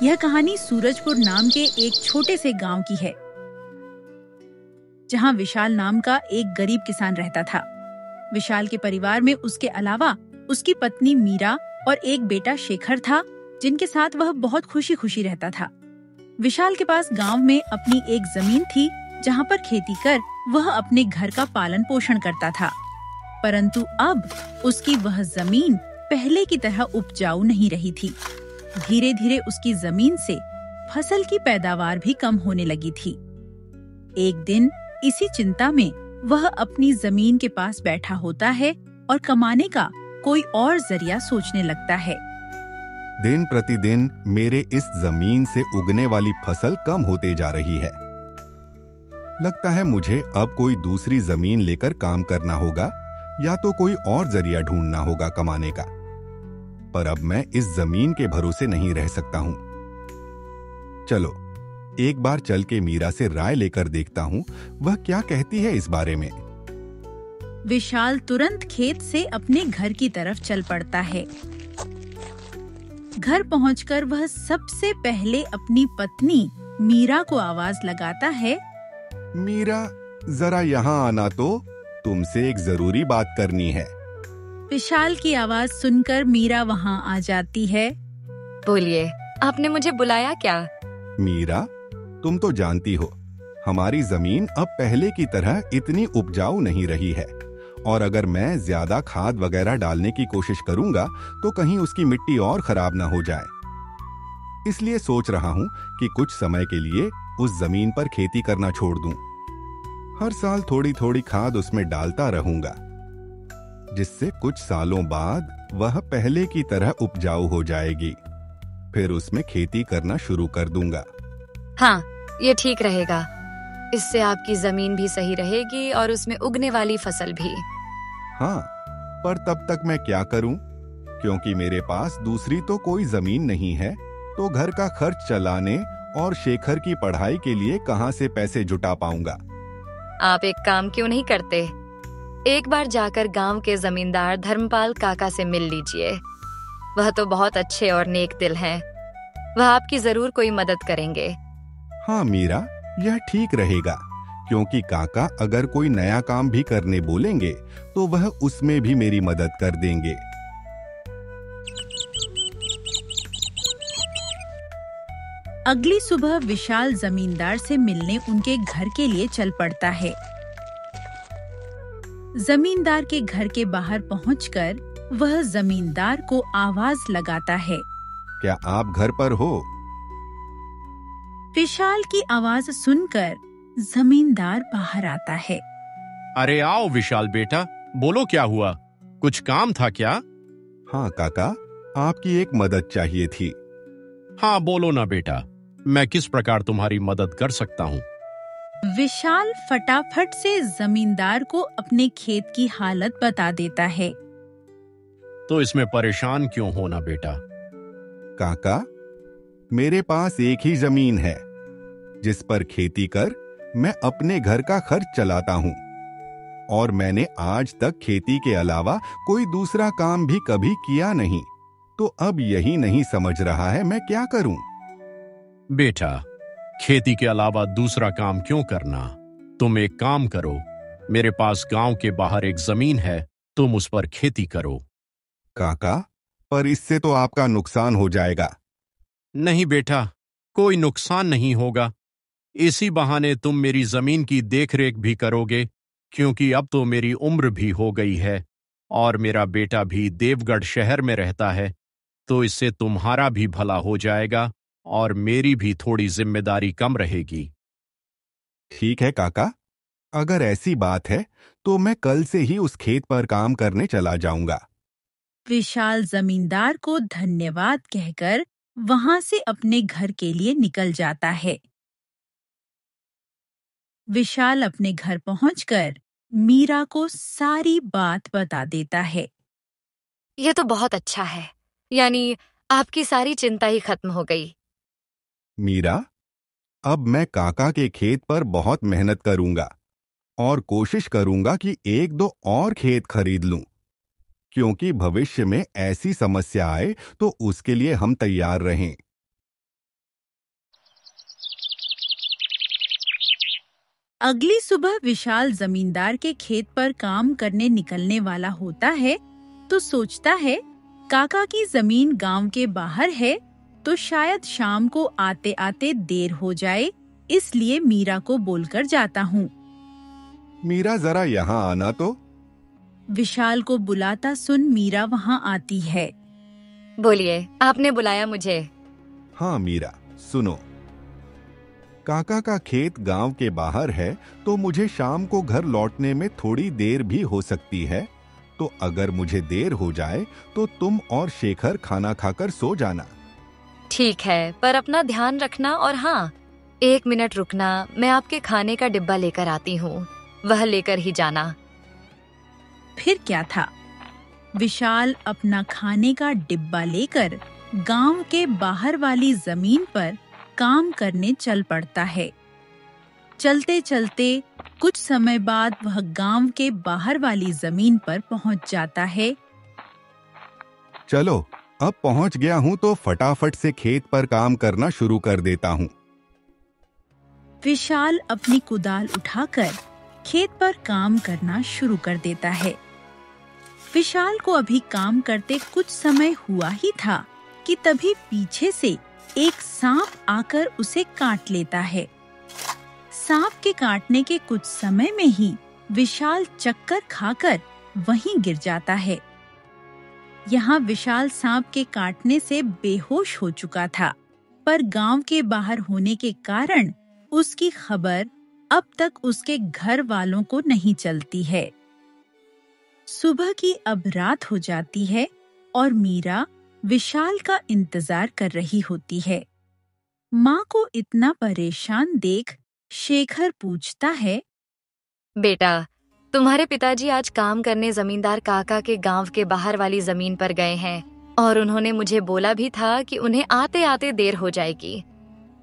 यह कहानी सूरजपुर नाम के एक छोटे से गांव की है, जहां विशाल नाम का एक गरीब किसान रहता था। विशाल के परिवार में उसके अलावा उसकी पत्नी मीरा और एक बेटा शेखर था, जिनके साथ वह बहुत खुशी खुशी रहता था। विशाल के पास गांव में अपनी एक जमीन थी, जहां पर खेती कर वह अपने घर का पालन पोषण करता था। परंतु अब उसकी वह जमीन पहले की तरह उपजाऊ नहीं रही थी। धीरे धीरे उसकी जमीन से फसल की पैदावार भी कम होने लगी थी। एक दिन इसी चिंता में वह अपनी जमीन के पास बैठा होता है और कमाने का कोई और जरिया सोचने लगता है। दिन प्रतिदिन मेरे इस जमीन से उगने वाली फसल कम होते जा रही है। लगता है मुझे अब कोई दूसरी जमीन लेकर काम करना होगा या तो कोई और जरिया ढूंढना होगा कमाने का। पर अब मैं इस जमीन के भरोसे नहीं रह सकता हूं। चलो एक बार चल के मीरा से राय लेकर देखता हूं, वह क्या कहती है इस बारे में। विशाल तुरंत खेत से अपने घर की तरफ चल पड़ता है। घर पहुंचकर वह सबसे पहले अपनी पत्नी मीरा को आवाज लगाता है। मीरा, जरा यहाँ आना तो, तुमसे एक जरूरी बात करनी है। विशाल की आवाज सुनकर मीरा वहाँ आ जाती है। बोलिए, आपने मुझे बुलाया क्या? मीरा, तुम तो जानती हो हमारी जमीन अब पहले की तरह इतनी उपजाऊ नहीं रही है, और अगर मैं ज्यादा खाद वगैरह डालने की कोशिश करूंगा तो कहीं उसकी मिट्टी और खराब ना हो जाए। इसलिए सोच रहा हूं कि कुछ समय के लिए उस जमीन पर खेती करना छोड़ दूं। हर साल थोड़ी थोड़ी खाद उसमें डालता रहूंगा, जिससे कुछ सालों बाद वह पहले की तरह उपजाऊ हो जाएगी। फिर उसमें खेती करना शुरू कर दूंगा। हाँ, ये ठीक रहेगा। इससे आपकी जमीन भी सही रहेगी और उसमें उगने वाली फसल भी। हाँ, पर तब तक मैं क्या करूं? क्योंकि मेरे पास दूसरी तो कोई जमीन नहीं है, तो घर का खर्च चलाने और शेखर की पढ़ाई के लिए कहां से पैसे जुटा पाऊंगा? आप एक काम क्यों नहीं करते? एक बार जाकर गांव के जमींदार धर्मपाल काका से मिल लीजिए। वह तो बहुत अच्छे और नेक दिल हैं। वह आपकी जरूर कोई मदद करेंगे। हाँ मीरा, यह ठीक रहेगा, क्योंकि काका अगर कोई नया काम भी करने बोलेंगे तो वह उसमें भी मेरी मदद कर देंगे। अगली सुबह विशाल जमींदार से मिलने उनके घर के लिए चल पड़ता है। जमींदार के घर के बाहर पहुंचकर वह जमींदार को आवाज लगाता है। क्या आप घर पर हो? विशाल की आवाज सुनकर जमींदार बाहर आता है। अरे आओ विशाल बेटा, बोलो क्या हुआ? कुछ काम था क्या? हाँ काका, आपकी एक मदद चाहिए थी। हाँ बोलो ना बेटा, मैं किस प्रकार तुम्हारी मदद कर सकता हूँ? विशाल फटाफट से जमींदार को अपने खेत की हालत बता देता है। तो इसमें परेशान क्यों होना बेटा? काका, मेरे पास एक ही जमीन है जिस पर खेती कर मैं अपने घर का खर्च चलाता हूँ, और मैंने आज तक खेती के अलावा कोई दूसरा काम भी कभी किया नहीं। तो अब यही नहीं समझ रहा है मैं क्या करूं? बेटा, खेती के अलावा दूसरा काम क्यों करना? तुम एक काम करो, मेरे पास गांव के बाहर एक जमीन है, तुम उस पर खेती करो। काका, पर इससे तो आपका नुकसान हो जाएगा। नहीं बेटा, कोई नुकसान नहीं होगा। इसी बहाने तुम मेरी जमीन की देखरेख भी करोगे, क्योंकि अब तो मेरी उम्र भी हो गई है और मेरा बेटा भी देवगढ़ शहर में रहता है। तो इससे तुम्हारा भी भला हो जाएगा और मेरी भी थोड़ी जिम्मेदारी कम रहेगी। ठीक है काका, अगर ऐसी बात है तो मैं कल से ही उस खेत पर काम करने चला जाऊंगा। विशाल जमींदार को धन्यवाद कहकर वहां से अपने घर के लिए निकल जाता है। विशाल अपने घर पहुंचकर मीरा को सारी बात बता देता है। ये तो बहुत अच्छा है, यानी आपकी सारी चिंता ही खत्म हो गई। मीरा, अब मैं काका के खेत पर बहुत मेहनत करूंगा और कोशिश करूंगा कि एक दो और खेत खरीद लूं, क्योंकि भविष्य में ऐसी समस्या आए तो उसके लिए हम तैयार रहें। अगली सुबह विशाल जमींदार के खेत पर काम करने निकलने वाला होता है तो सोचता है काका की जमीन गांव के बाहर है तो शायद शाम को आते आते देर हो जाए, इसलिए मीरा को बोलकर जाता हूँ। मीरा जरा यहाँ आना तो। विशाल को बुलाता सुन मीरा वहाँ आती है। बोलिए, आपने बुलाया मुझे? हाँ मीरा, सुनो, काका का खेत गांव के बाहर है तो मुझे शाम को घर लौटने में थोड़ी देर भी हो सकती है, तो अगर मुझे देर हो जाए तो तुम और शेखर खाना खाकर सो जाना। ठीक है, पर अपना ध्यान रखना और हाँ, 1 मिनट रुकना, मैं आपके खाने का डिब्बा लेकर आती हूँ, वह लेकर ही जाना। फिर क्या था, विशाल अपना खाने का डिब्बा लेकर गांव के बाहर वाली जमीन पर काम करने चल पड़ता है। चलते चलते कुछ समय बाद वह गांव के बाहर वाली जमीन पर पहुंच जाता है। चलो, अब पहुंच गया हूं तो फटाफट से खेत पर काम करना शुरू कर देता हूं। विशाल अपनी कुदाल उठाकर खेत पर काम करना शुरू कर देता है। विशाल को अभी काम करते कुछ समय हुआ ही था कि तभी पीछे से एक सांप आकर उसे काट लेता है। सांप के काटने के कुछ समय में ही विशाल चक्कर खाकर वहीं गिर जाता है। यहाँ विशाल सांप के काटने से बेहोश हो चुका था, पर गांव के बाहर होने के कारण उसकी खबर अब तक उसके घर वालों को नहीं चलती है। सुबह की अब रात हो जाती है और मीरा विशाल का इंतजार कर रही होती है। माँ को इतना परेशान देख शेखर पूछता है, बेटा, तुम्हारे पिताजी आज काम करने जमींदार काका के गांव के बाहर वाली जमीन पर गए हैं और उन्होंने मुझे बोला भी था कि उन्हें आते आते देर हो जाएगी,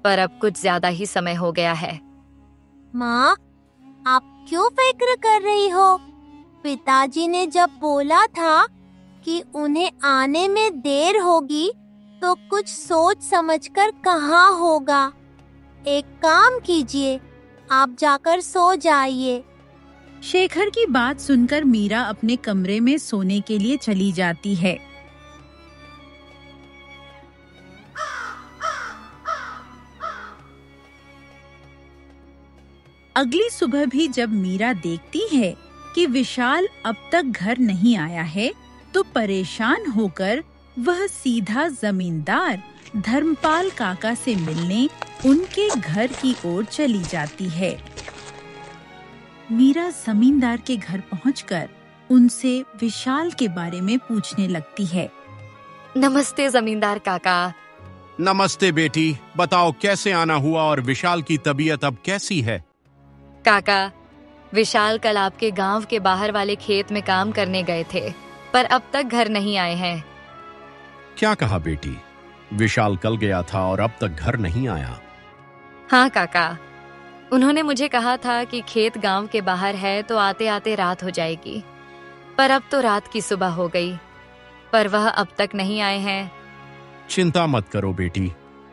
पर अब कुछ ज्यादा ही समय हो गया है। माँ, आप क्यों फिक्र कर रही हो? पिताजी ने जब बोला था कि उन्हें आने में देर होगी तो कुछ सोच समझकर कहाँ होगा। एक काम कीजिए, आप जाकर सो जाइए। शेखर की बात सुनकर मीरा अपने कमरे में सोने के लिए चली जाती है। अगली सुबह भी जब मीरा देखती है कि विशाल अब तक घर नहीं आया है, तो परेशान होकर वह सीधा जमींदार धर्मपाल काका से मिलने उनके घर की ओर चली जाती है। मीरा जमींदार के घर पहुंचकर उनसे विशाल के बारे में पूछने लगती है। नमस्ते जमींदार काका। नमस्ते बेटी, बताओ कैसे आना हुआ और विशाल की तबीयत अब कैसी है? काका, विशाल कल आपके गांव के बाहर वाले खेत में काम करने गए थे, पर अब तक घर नहीं आए हैं। क्या कहा बेटी? विशाल कल गया था और अब तक घर नहीं आया? हाँ काका, उन्होंने मुझे कहा था कि खेत गांव के बाहर है तो आते आते रात हो जाएगी, पर अब तो रात की सुबह हो गई, पर वह अब तक नहीं आए हैं। चिंता मत करो बेटी,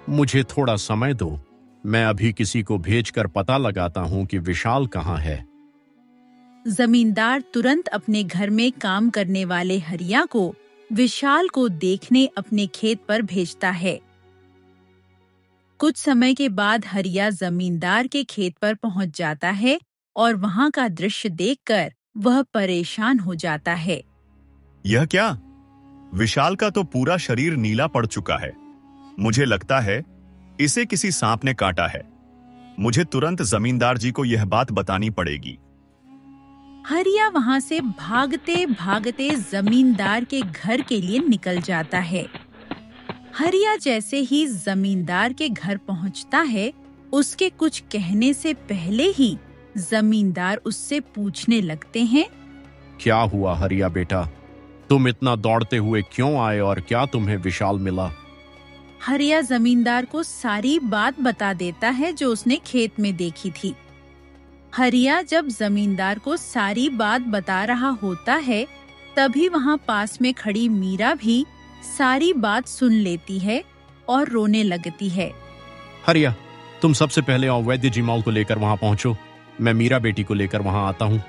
मुझे थोड़ा समय दो, मैं अभी किसी को भेजकर पता लगाता हूँ कि विशाल कहाँ है। जमींदार तुरंत अपने घर में काम करने वाले हरिया को विशाल को देखने अपने खेत पर भेजता है। कुछ समय के बाद हरिया जमींदार के खेत पर पहुंच जाता है और वहां का दृश्य देखकर वह परेशान हो जाता है। यह क्या? विशाल का तो पूरा शरीर नीला पड़ चुका है। मुझे लगता है इसे किसी सांप ने काटा है। मुझे तुरंत जमींदार जी को यह बात बतानी पड़ेगी। हरिया वहां से भागते भागते जमींदार के घर के लिए निकल जाता है। हरिया जैसे ही जमींदार के घर पहुंचता है, उसके कुछ कहने से पहले ही जमींदार उससे पूछने लगते हैं, क्या हुआ हरिया बेटा? तुम इतना दौड़ते हुए क्यों आए और क्या तुम्हें विशाल मिला? हरिया जमींदार को सारी बात बता देता है जो उसने खेत में देखी थी। हरिया जब जमींदार को सारी बात बता रहा होता है, तभी वहाँ पास में खड़ी मीरा भी सारी बात सुन लेती है और रोने लगती है। हरिया, तुम सबसे पहले वैद्य जी मॉल को लेकर वहाँ पहुँचो। मैं मीरा बेटी को लेकर वहां आता हूँ।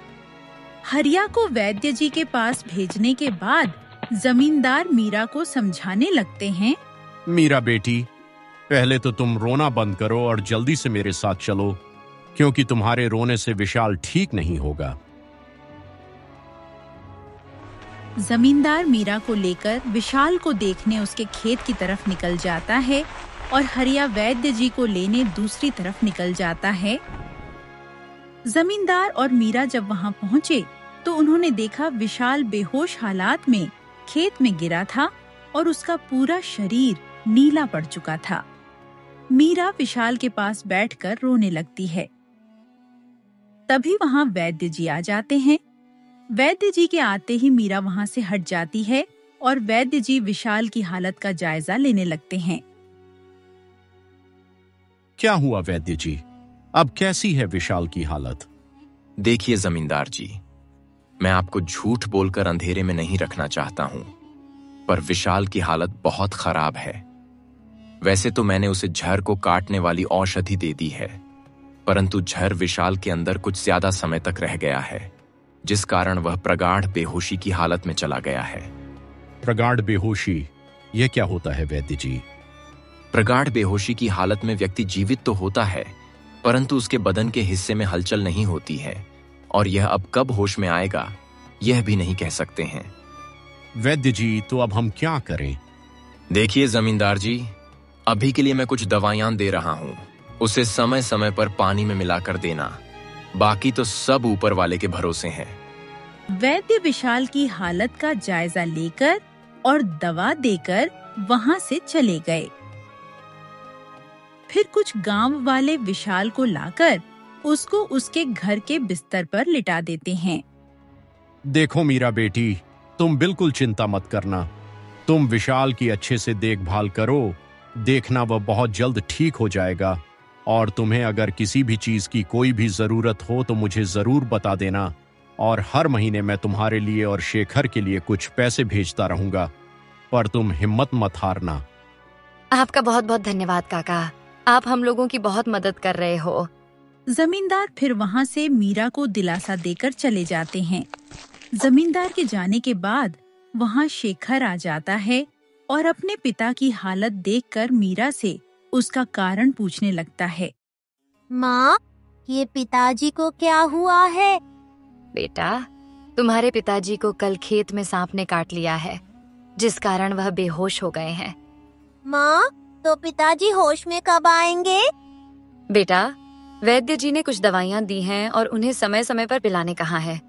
हरिया को वैद्य जी के पास भेजने के बाद जमींदार मीरा को समझाने लगते हैं। मीरा बेटी, पहले तो तुम रोना बंद करो और जल्दी से मेरे साथ चलो, क्योंकि तुम्हारे रोने से विशाल ठीक नहीं होगा। जमींदार मीरा को लेकर विशाल को देखने उसके खेत की तरफ निकल जाता है और हरिया वैद्य जी को लेने दूसरी तरफ निकल जाता है। जमींदार और मीरा जब वहां पहुंचे तो उन्होंने देखा विशाल बेहोश हालात में खेत में गिरा था और उसका पूरा शरीर नीला पड़ चुका था। मीरा विशाल के पास बैठकर रोने लगती है। तभी वहां वैद्य जी आ जाते हैं। वैद्य जी के आते ही मीरा वहां से हट जाती है और वैद्य जी विशाल की हालत का जायजा लेने लगते हैं। क्या हुआ वैद्य जी? अब कैसी है विशाल की हालत? देखिए जमींदार जी, मैं आपको झूठ बोलकर अंधेरे में नहीं रखना चाहता हूं, पर विशाल की हालत बहुत खराब है। वैसे तो मैंने उसे जहर को काटने वाली औषधि दे दी है, परंतु जहर विशाल के अंदर कुछ ज्यादा समय तक रह गया है, जिस कारण वह प्रगाढ़ बेहोशी की हालत में चला गया है। प्रगाढ़ बेहोशी, यह क्या होता है वैद्य जी? प्रगाढ़ बेहोशी की हालत में व्यक्ति जीवित तो होता है, परंतु उसके बदन के हिस्से में हलचल नहीं होती है, और यह अब कब होश में आएगा यह भी नहीं कह सकते हैं। वैद्य जी, तो अब हम क्या करें? देखिए जमींदार जी, अभी के लिए मैं कुछ दवाइयां दे रहा हूं, उसे समय समय पर पानी में मिलाकर देना, बाकी तो सब ऊपर वाले के भरोसे हैं। वैद्य विशाल की हालत का जायजा लेकर और दवा देकर वहां से चले गए। फिर कुछ गांव वाले विशाल को लाकर उसको उसके घर के बिस्तर पर लिटा देते हैं। देखो मीरा बेटी, तुम बिल्कुल चिंता मत करना। तुम विशाल की अच्छे से देखभाल करो, देखना वह बहुत जल्द ठीक हो जाएगा। और तुम्हें अगर किसी भी चीज की कोई भी जरूरत हो तो मुझे जरूर बता देना, और हर महीने मैं तुम्हारे लिए और शेखर के लिए कुछ पैसे भेजता रहूंगा, पर तुम हिम्मत मत हारना। आपका बहुत बहुत धन्यवाद काका, आप हम लोगों की बहुत मदद कर रहे हो। जमींदार फिर वहां से मीरा को दिलासा देकर चले जाते हैं। जमींदार के जाने के बाद वहां शेखर आ जाता है और अपने पिता की हालत देखकर मीरा से उसका कारण पूछने लगता है। माँ, ये पिताजी को क्या हुआ है? बेटा, तुम्हारे पिताजी को कल खेत में सांप ने काट लिया है, जिस कारण वह बेहोश हो गए हैं। माँ, तो पिताजी होश में कब आएंगे? बेटा, वैद्य जी ने कुछ दवाइयाँ दी हैं और उन्हें समय समय पर पिलाने कहा है।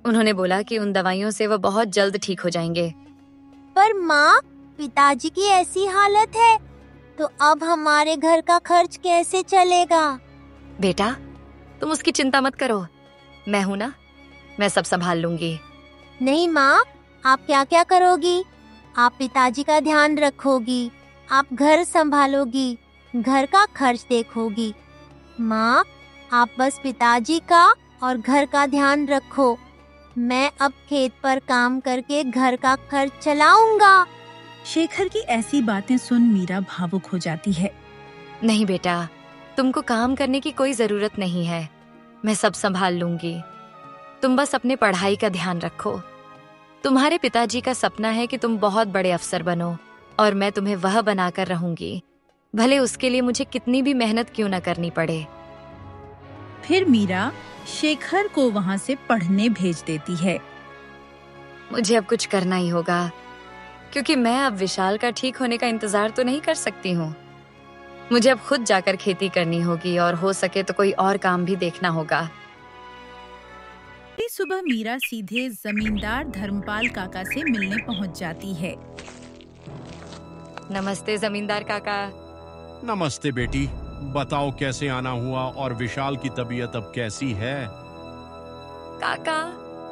उन्होंने बोला कि उन दवाइयों से वह बहुत जल्द ठीक हो जाएंगे। पर माँ, पिताजी की ऐसी हालत है तो अब हमारे घर का खर्च कैसे चलेगा? बेटा, तुम उसकी चिंता मत करो, मैं हूँ ना, मैं सब संभाल लूंगी। नहीं माँ, आप क्या क्या करोगी? आप पिताजी का ध्यान रखोगी, आप घर संभालोगी, घर का खर्च देखोगी। माँ, आप बस पिताजी का और घर का ध्यान रखो। मैं अब खेत पर काम करके घर का खर्च चलाऊंगा। शेखर की ऐसी बातें सुन मीरा भावुक हो जाती है। नहीं बेटा, तुमको काम करने की कोई जरूरत नहीं है, मैं सब संभाल लूंगी। तुम बस अपने पढ़ाई का ध्यान रखो। तुम्हारे पिताजी का सपना है कि तुम बहुत बड़े अफसर बनो, और मैं तुम्हें वह बनाकर रहूंगी, भले उसके लिए मुझे कितनी भी मेहनत क्यों न करनी पड़े। फिर मीरा शेखर को वहां से पढ़ने भेज देती है। मुझे अब कुछ करना ही होगा, क्योंकि मैं अब विशाल का ठीक होने का इंतजार तो नहीं कर सकती हूँ। मुझे अब खुद जाकर खेती करनी होगी, और हो सके तो कोई और काम भी देखना होगा। अगली सुबह मीरा सीधे जमींदार धर्मपाल काका से मिलने पहुंच जाती है। नमस्ते जमींदार काका। नमस्ते बेटी, बताओ कैसे आना हुआ और विशाल की तबीयत अब कैसी है? काका,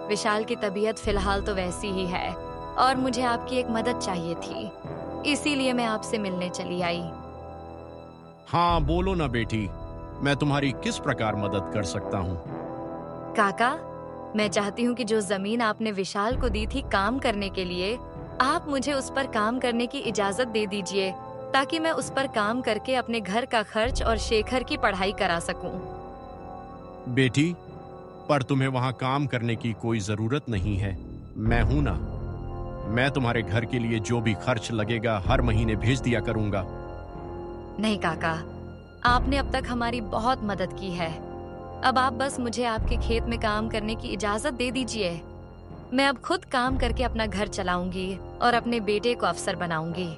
विशाल की तबीयत फिलहाल तो वैसी ही है, और मुझे आपकी एक मदद चाहिए थी, इसीलिए मैं आपसे मिलने चली आई। हाँ बोलो ना बेटी, मैं तुम्हारी किस प्रकार मदद कर सकता हूँ? काका, मैं चाहती हूँ कि जो जमीन आपने विशाल को दी थी काम करने के लिए, आप मुझे उस पर काम करने की इजाजत दे दीजिए, ताकि मैं उस पर काम करके अपने घर का खर्च और शेखर की पढ़ाई करा सकूं। बेटी, पर तुम्हें वहां काम करने की कोई जरूरत नहीं है। मैं हूं ना। मैं तुम्हारे घर के लिए जो भी खर्च लगेगा हर महीने भेज दिया करूंगा। नहीं काका, आपने अब तक हमारी बहुत मदद की है। अब आप बस मुझे आपके खेत में काम करने की इजाजत दे दीजिए। मैं अब खुद काम करके अपना घर चलाऊंगी और अपने बेटे को अफसर बनाऊंगी।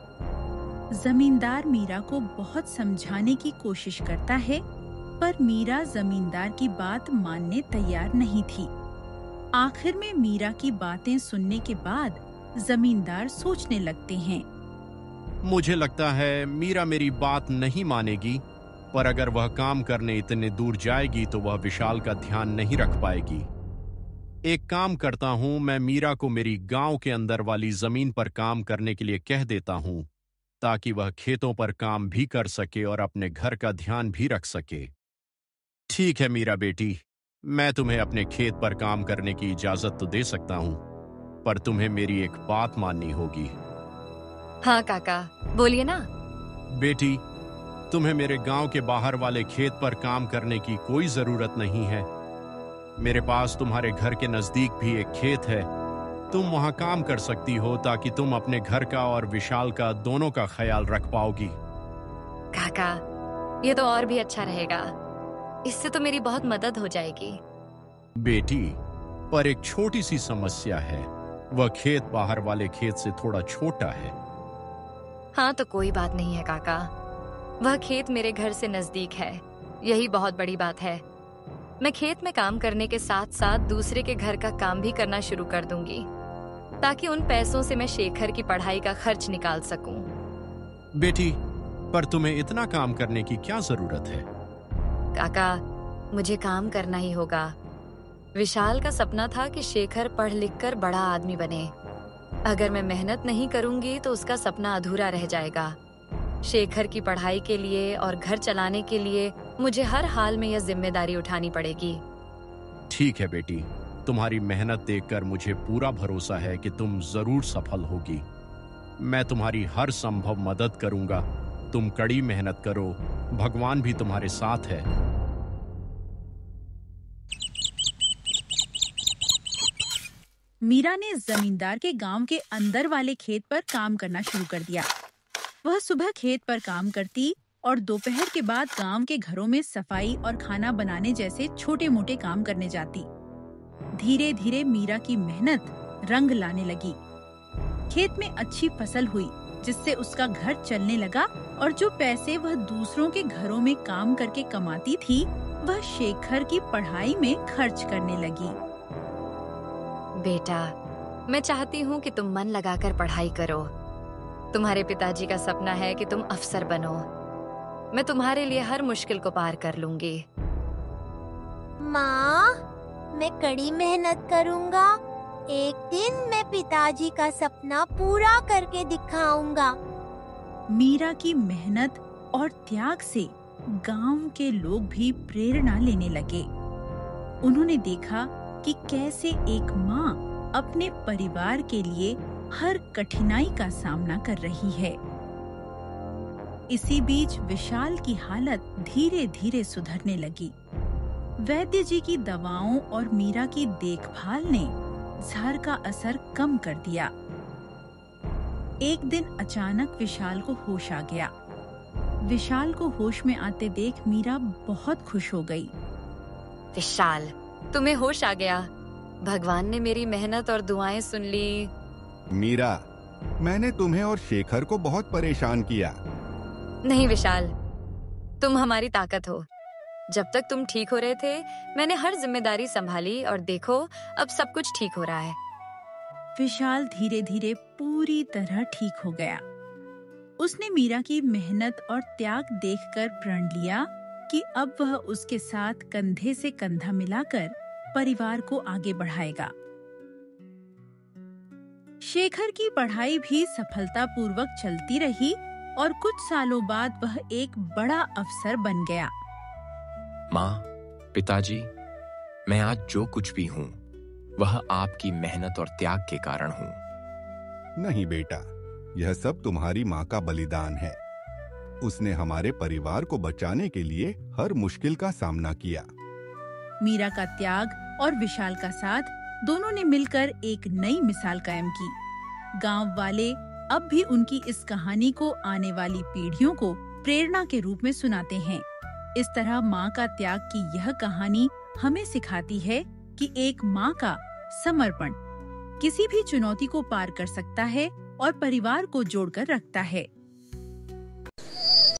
जमींदार मीरा को बहुत समझाने की कोशिश करता है, पर मीरा जमींदार की बात मानने तैयार नहीं थी। आखिर में मीरा की बातें सुनने के बाद जमींदार सोचने लगते हैं। मुझे लगता है मीरा मेरी बात नहीं मानेगी, पर अगर वह काम करने इतने दूर जाएगी तो वह विशाल का ध्यान नहीं रख पाएगी। एक काम करता हूं, मैं मीरा को मेरी गांव के अंदर वाली जमीन पर काम करने के लिए कह देता हूं, ताकि वह खेतों पर काम भी कर सके और अपने घर का ध्यान भी रख सके। ठीक है मीरा बेटी, मैं तुम्हें अपने खेत पर काम करने की इजाजत तो दे सकता हूं, पर तुम्हें मेरी एक बात माननी होगी। हाँ काका, बोलिए ना। बेटी, तुम्हें मेरे गांव के बाहर वाले खेत पर काम करने की कोई जरूरत नहीं है। मेरे पास तुम्हारे घर के नजदीक भी एक खेत है। तुम वहां काम कर सकती हो, ताकि तुम अपने घर का और विशाल का दोनों का ख्याल रख पाओगी। काका, ये तो और भी अच्छा रहेगा। इससे तो मेरी बहुत मदद हो जाएगी। बेटी, पर एक छोटी सी समस्या है। वह खेत बाहर वाले खेत से थोड़ा छोटा है। हाँ तो कोई बात नहीं है काका, वह खेत मेरे घर से नजदीक है, यही बहुत बड़ी बात है। मैं खेत में काम करने के साथ साथ दूसरे के घर का काम भी करना शुरू कर दूंगी, ताकि उन पैसों से मैं शेखर की पढ़ाई का खर्च निकाल सकूं। बेटी, पर तुम्हें इतना काम करने की क्या जरूरत है? काका, मुझे काम करना ही होगा। विशाल का सपना था कि शेखर पढ़ लिख कर बड़ा आदमी बने। अगर मैं मेहनत नहीं करूंगी तो उसका सपना अधूरा रह जाएगा। शेखर की पढ़ाई के लिए और घर चलाने के लिए मुझे हर हाल में यह जिम्मेदारी उठानी पड़ेगी। ठीक है बेटी, तुम्हारी मेहनत देखकर मुझे पूरा भरोसा है कि तुम जरूर सफल होगी। मैं तुम्हारी हर संभव मदद करूंगा। तुम कड़ी मेहनत करो, भगवान भी तुम्हारे साथ है। मीरा ने जमींदार के गांव के अंदर वाले खेत पर काम करना शुरू कर दिया। वह सुबह खेत पर काम करती और दोपहर के बाद गांव के घरों में सफाई और खाना बनाने जैसे छोटे मोटे काम करने जाती। धीरे धीरे मीरा की मेहनत रंग लाने लगी। खेत में अच्छी फसल हुई, जिससे उसका घर चलने लगा और जो पैसे वह दूसरों के घरों में काम करके कमाती थी, वह शेखर की पढ़ाई में खर्च करने लगी। बेटा, मैं चाहती हूँ कि तुम मन लगाकर पढ़ाई करो। तुम्हारे पिताजी का सपना है कि तुम अफसर बनो। मैं तुम्हारे लिए हर मुश्किल को पार कर लूंगी। माँ, मैं कड़ी मेहनत करूँगा। एक दिन मैं पिताजी का सपना पूरा करके दिखाऊंगा। मीरा की मेहनत और त्याग से गांव के लोग भी प्रेरणा लेने लगे। उन्होंने देखा कि कैसे एक माँ अपने परिवार के लिए हर कठिनाई का सामना कर रही है। इसी बीच विशाल की हालत धीरे धीरे सुधरने लगी। वैद्य जी की दवाओं और मीरा की देखभाल ने जार का असर कम कर दिया। एक दिन अचानक विशाल को होश आ गया। विशाल को होश में आते देख मीरा बहुत खुश हो गई। विशाल, तुम्हें होश आ गया। भगवान ने मेरी मेहनत और दुआएं सुन ली। मीरा, मैंने तुम्हें और शेखर को बहुत परेशान किया। नहीं विशाल, तुम हमारी ताकत हो। जब तक तुम ठीक हो रहे थे, मैंने हर जिम्मेदारी संभाली और देखो अब सब कुछ ठीक हो रहा है। विशाल धीरे धीरे पूरी तरह ठीक हो गया। उसने मीरा की मेहनत और त्याग देखकर प्रण लिया कि अब वह उसके साथ कंधे से कंधा मिलाकर परिवार को आगे बढ़ाएगा। शेखर की पढ़ाई भी सफलतापूर्वक चलती रही और कुछ सालों बाद वह एक बड़ा अफसर बन गया। माँ, पिताजी, मैं आज जो कुछ भी हूँ, वह आपकी मेहनत और त्याग के कारण हूँ। नहीं बेटा, यह सब तुम्हारी माँ का बलिदान है। उसने हमारे परिवार को बचाने के लिए हर मुश्किल का सामना किया। मीरा का त्याग और विशाल का साथ दोनों ने मिलकर एक नई मिसाल कायम की। गांव वाले अब भी उनकी इस कहानी को आने वाली पीढ़ियों को प्रेरणा के रूप में सुनाते हैं। इस तरह माँ का त्याग की यह कहानी हमें सिखाती है कि एक माँ का समर्पण किसी भी चुनौती को पार कर सकता है और परिवार को जोड़कर रखता है।